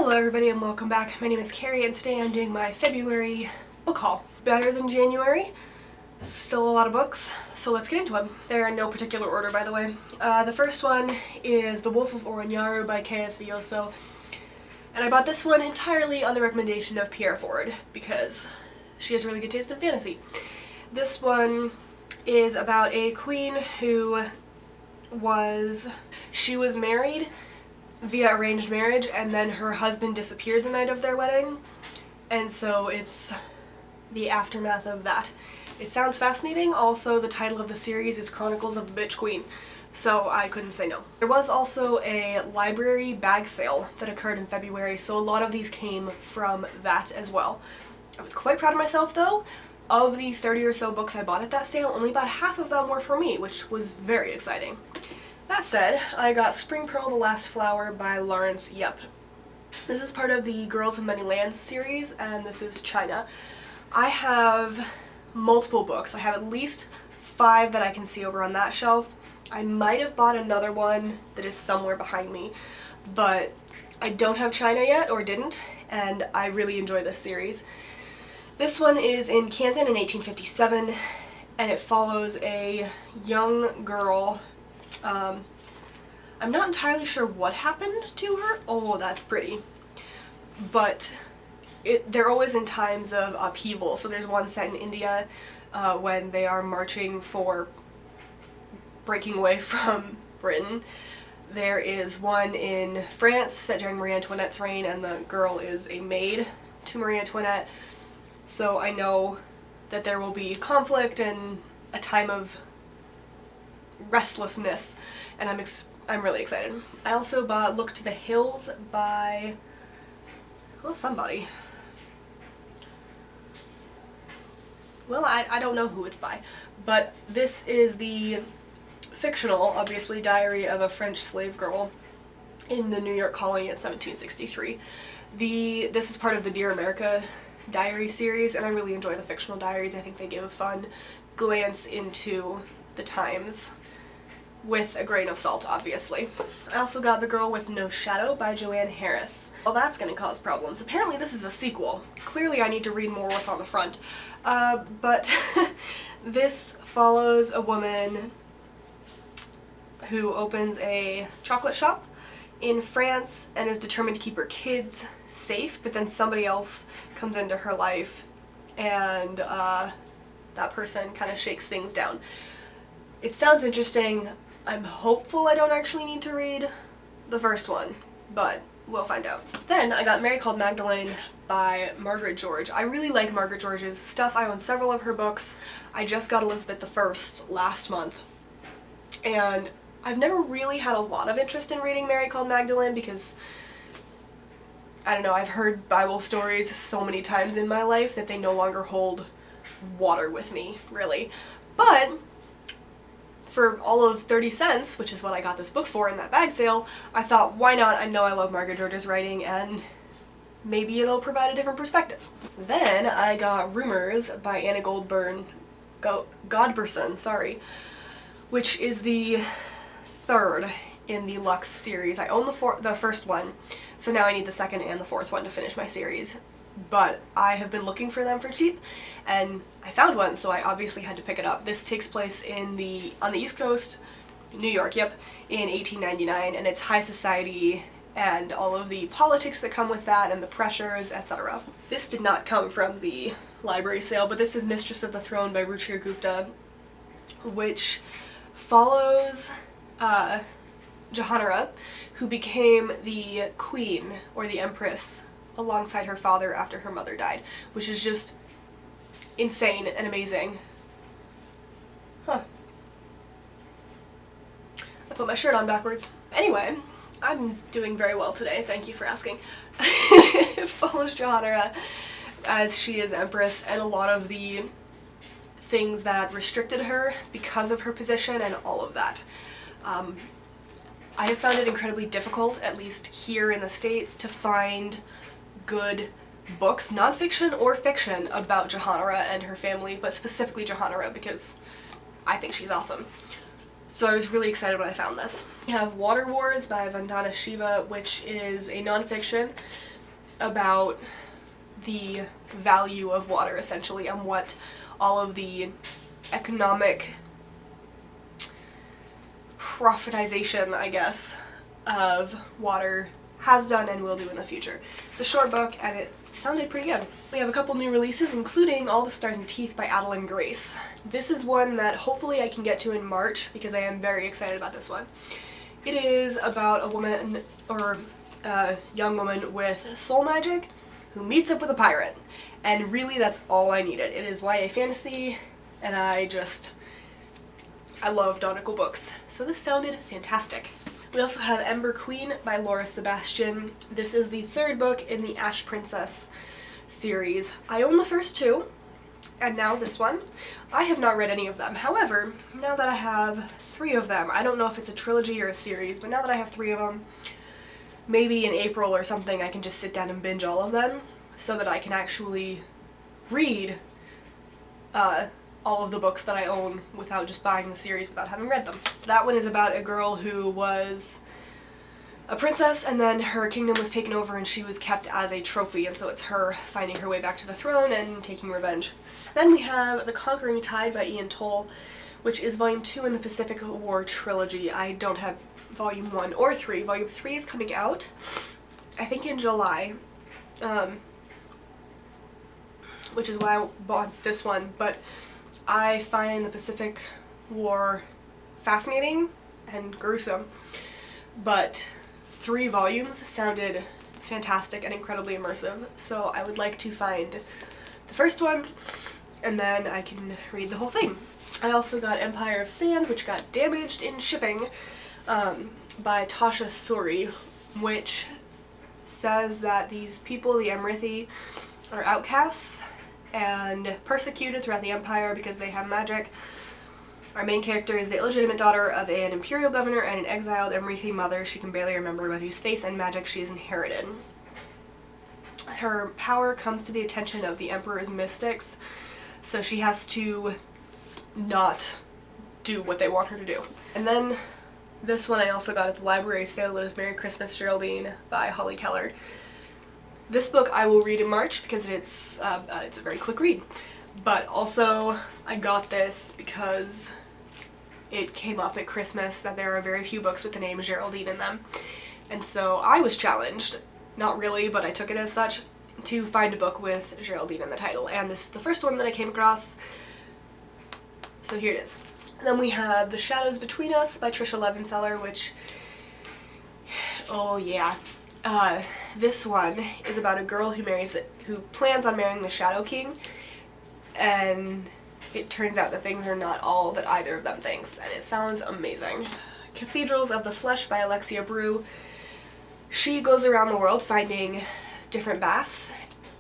Hello everybody and welcome back. My name is Kari and today I'm doing my February book haul. Better than January, still a lot of books, so let's get into them. They're in no particular order, by the way. The first one is The Wolf of Oronyaru by K.S. Vyoso, and I bought this one entirely on the recommendation of Pierre Ford because she has really good taste in fantasy. This one is about a queen who was married via arranged marriage, and then her husband disappeared the night of their wedding, and so it's the aftermath of that. It sounds fascinating. Also, the title of the series is Chronicles of the Bitch Queen, so I couldn't say no. There was also a library bag sale that occurred in February, so a lot of these came from that as well. I was quite proud of myself though. Of the 30 or so books I bought at that sale, only about half of them were for me, which was very exciting. That said, I got Spring Pearl the Last Flower by Lawrence Yep. This is part of the Girls of Many Lands series, and this is China. I have multiple books. I have at least 5 that I can see over on that shelf. I might have bought another one that is somewhere behind me, but I don't have China yet, or didn't, and I really enjoy this series. This one is in Canton in 1857, and it follows a young girl. I'm not entirely sure what happened to her. Oh, that's pretty. But they're always in times of upheaval. So there's one set in India when they are marching for breaking away from Britain. There is one in France set during Marie Antoinette's reign, and the girl is a maid to Marie Antoinette. So I know that there will be conflict and a time of restlessness, and I'm really excited. I also bought Look to the Hills by, well, somebody. Well, I don't know who it's by, but this is the fictional, obviously, diary of a French slave girl in the New York colony in 1763. This is part of the Dear America diary series, and I really enjoy the fictional diaries. I think they give a fun glance into the times, with a grain of salt, obviously. I also got The Girl with No Shadow by Joanne Harris. Well, that's gonna cause problems. Apparently this is a sequel. Clearly I need to read more what's on the front. But this follows a woman who opens a chocolate shop in France and is determined to keep her kids safe, but then somebody else comes into her life and that person kind of shakes things down. It sounds interesting. I'm hopeful I don't actually need to read the first one, but we'll find out. Then I got Mary Called Magdalene by Margaret George. I really like Margaret George's stuff. I own several of her books. I just got Elizabeth I last month, and I've never really had a lot of interest in reading Mary Called Magdalene because, I don't know, I've heard Bible stories so many times in my life that they no longer hold water with me, really. But for all of 30 cents, which is what I got this book for in that bag sale, I thought, why not? I know I love Margaret George's writing, and maybe it'll provide a different perspective. Then I got Rumors by Anna Godberson, sorry, which is the 3rd in the Lux series. I own the first one, so now I need the 2nd and the 4th one to finish my series. But I have been looking for them for cheap, and I found one, so I obviously had to pick it up. This takes place on the East Coast, New York, yep, in 1899, and it's high society and all of the politics that come with that and the pressures, etc. This did not come from the library sale, but this is Mistress of the Throne by Ruchir Gupta, which follows Jahanara, who became the queen, or the empress, alongside her father after her mother died, which is just insane and amazing. Huh. I put my shirt on backwards. Anyway, I'm doing very well today, thank you for asking. It follows Jahanara as she is empress, and a lot of the things that restricted her because of her position and all of that. I have found it incredibly difficult, at least here in the States, to find good books, nonfiction or fiction, about Jahanara and her family, but specifically Jahanara because I think she's awesome. So I was really excited when I found this. We have Water Wars by Vandana Shiva, which is a nonfiction about the value of water, essentially, and what all of the economic profitization, I guess, of water has done and will do in the future. It's a short book and it sounded pretty good. We have a couple new releases, including All the Stars and Teeth by Adeline Grace. This is one that hopefully I can get to in March because I am very excited about this one. It is about a woman, or a young woman with soul magic who meets up with a pirate. And really that's all I needed. It is YA fantasy and I love nautical books. So this sounded fantastic. We also have Ember Queen by Laura Sebastian. This is the third book in the Ash Princess series. I own the first two, and now this one. I have not read any of them. However, now that I have 3 of them, I don't know if it's a trilogy or a series, but now that I have 3 of them, maybe in April or something I can just sit down and binge all of them so that I can actually read all of the books that I own without just buying the series without having read them. That one is about a girl who was a princess and then her kingdom was taken over and she was kept as a trophy, and so it's her finding her way back to the throne and taking revenge. Then we have The Conquering Tide by Ian Toll, which is volume 2 in the Pacific War trilogy. I don't have volume 1 or 3. Volume 3 is coming out, I think in July, which is why I bought this one, but I find the Pacific War fascinating and gruesome, but 3 volumes sounded fantastic and incredibly immersive, so I would like to find the first one and then I can read the whole thing. I also got Empire of Sand, which got damaged in shipping, by Tasha Suri, which says that these people, the Emrithi, are outcasts and persecuted throughout the Empire because they have magic. Our main character is the illegitimate daughter of an imperial governor and an exiled Emrithi mother she can barely remember, but whose face and magic she has inherited. Her power comes to the attention of the Emperor's mystics, so she has to not do what they want her to do. And then this one I also got at the library sale. It is Merry Christmas, Geraldine by Holly Keller. This book I will read in March because it's a very quick read, but also I got this because it came up at Christmas that there are very few books with the name Geraldine in them, and so I was challenged, not really, but I took it as such, to find a book with Geraldine in the title, and this is the first one that I came across, so here it is. And then we have The Shadows Between Us by Trisha Levenseller, which, oh yeah. This one is about a girl who plans on marrying the Shadow King, and it turns out that things are not all that either of them thinks, and it sounds amazing. Cathedrals of the Flesh by Alexia Brew. She goes around the world finding different baths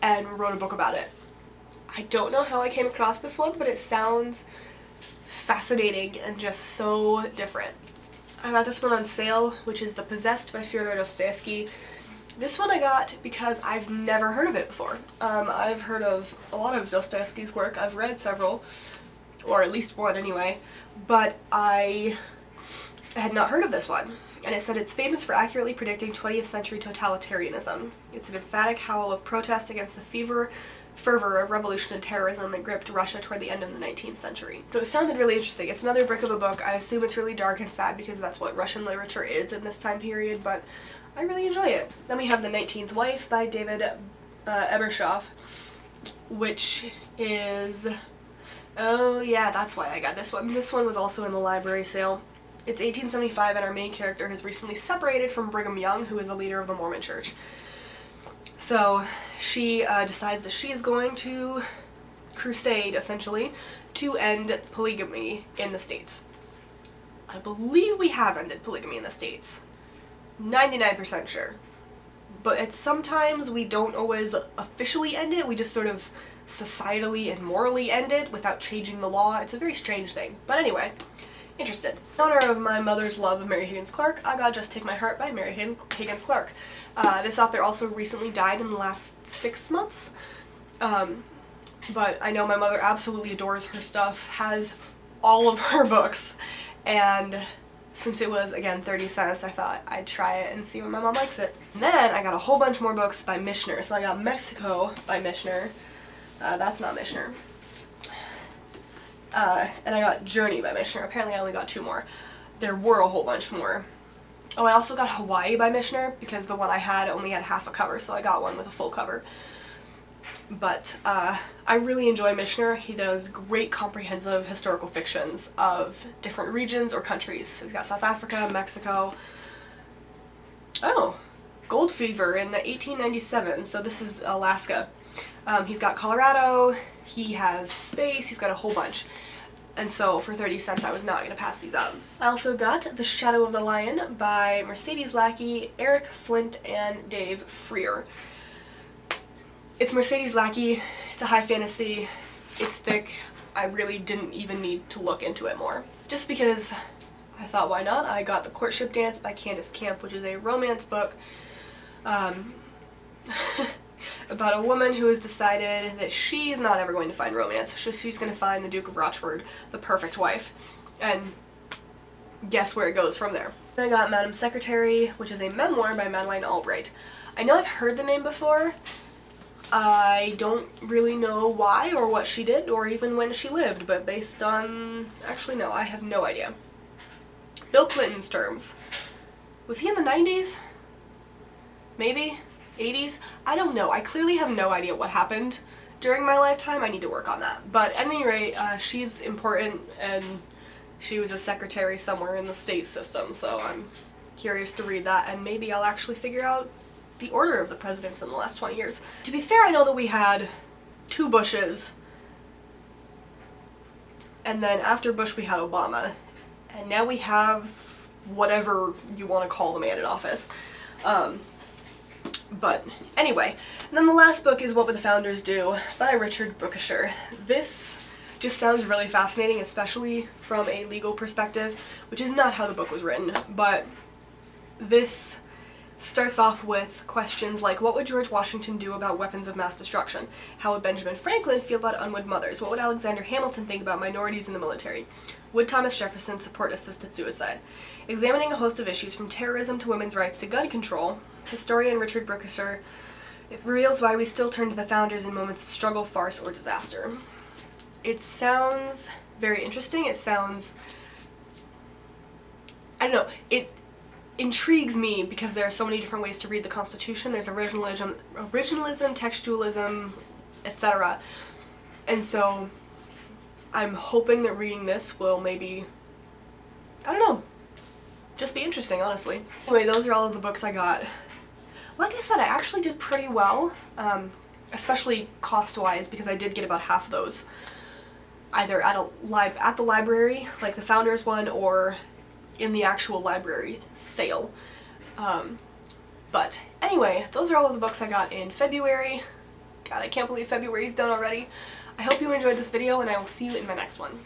and wrote a book about it. I don't know how I came across this one, but it sounds fascinating and just so different. I got this one on sale, which is The Possessed by Fyodor Dostoevsky. This one I got because I've never heard of it before. I've heard of a lot of Dostoevsky's work. I've read several, or at least one anyway, but I had not heard of this one. And it said it's famous for accurately predicting 20th century totalitarianism. It's an emphatic howl of protest against the fervor of revolution and terrorism that gripped Russia toward the end of the 19th century. So it sounded really interesting. It's another brick of a book. I assume it's really dark and sad because that's what Russian literature is in this time period, but I really enjoy it. Then we have The 19th Wife by David Ebershoff, which is, oh yeah, that's why I got this one. This one was also in the library sale. It's 1875 and our main character has recently separated from Brigham Young, who is the leader of the Mormon Church. So she decides that she is going to crusade, essentially, to end polygamy in the States. I believe we have ended polygamy in the States. 99% sure. But sometimes we don't always officially end it, we just sort of societally and morally end it without changing the law. It's a very strange thing. But anyway, interested. In honor of my mother's love of Mary Higgins Clark, I got Just Take My Heart by Mary Higgins Clark. This author also recently died in the last 6 months, but I know my mother absolutely adores her stuff, has all of her books, and since it was, again, 30 cents, I thought I'd try it and see when my mom likes it. And then I got a whole bunch more books by Mishner. So I got Mexico by Mishner. That's not Mishner. And I got Journey by Mishner. Apparently I only got 2 more. There were a whole bunch more. Oh, I also got Hawaii by Mishner because the one I had only had half a cover, so I got one with a full cover. But I really enjoy Mishner. He does great comprehensive historical fictions of different regions or countries. So he's got South Africa, Mexico. Oh, Gold Fever in 1897, so this is Alaska. He's got Colorado, he has space, he's got a whole bunch. And so for 30 cents I was not going to pass these up. I also got The Shadow of the Lion by Mercedes Lackey, Eric Flint, and Dave Freer. It's Mercedes Lackey, it's a high fantasy, it's thick. I really didn't even need to look into it more. Just because I thought, why not? I got The Courtship Dance by Candace Camp, which is a romance book about a woman who has decided that she is not ever going to find romance. She's going to find the Duke of Rochford, the perfect wife, and guess where it goes from there. Then I got Madam Secretary, which is a memoir by Madeleine Albright. I know I've heard the name before. I don't really know why or what she did or even when she lived, but based on... actually no, I have no idea. Bill Clinton's terms. Was he in the 90s? Maybe? 80s? I don't know. I clearly have no idea what happened during my lifetime. I need to work on that. But at any rate, she's important, and she was a secretary somewhere in the state system, so I'm curious to read that, and maybe I'll actually figure out the order of the presidents in the last 20 years. To be fair, I know that we had 2 Bushes, and then after Bush we had Obama, and now we have whatever you want to call the man in office. But anyway, and then the last book is What Would the Founders Do by Richard Brookshire. This just sounds really fascinating, especially from a legal perspective, which is not how the book was written, but this starts off with questions like, what would George Washington do about weapons of mass destruction? How would Benjamin Franklin feel about unwed mothers? What would Alexander Hamilton think about minorities in the military? Would Thomas Jefferson support assisted suicide? Examining a host of issues from terrorism to women's rights to gun control, historian Richard Brookshire reveals why we still turn to the founders in moments of struggle, farce, or disaster. It sounds very interesting. It sounds... I don't know. It intrigues me because there are so many different ways to read the Constitution. There's originalism, textualism, etc. And so I'm hoping that reading this will maybe, I don't know, just be interesting, honestly. Anyway, those are all of the books I got. Like I said, I actually did pretty well, especially cost-wise, because I did get about half of those either at the library, like the Founders one, or in the actual library sale. But anyway, those are all of the books I got in February. God, I can't believe February's done already. I hope you enjoyed this video, and I will see you in my next one.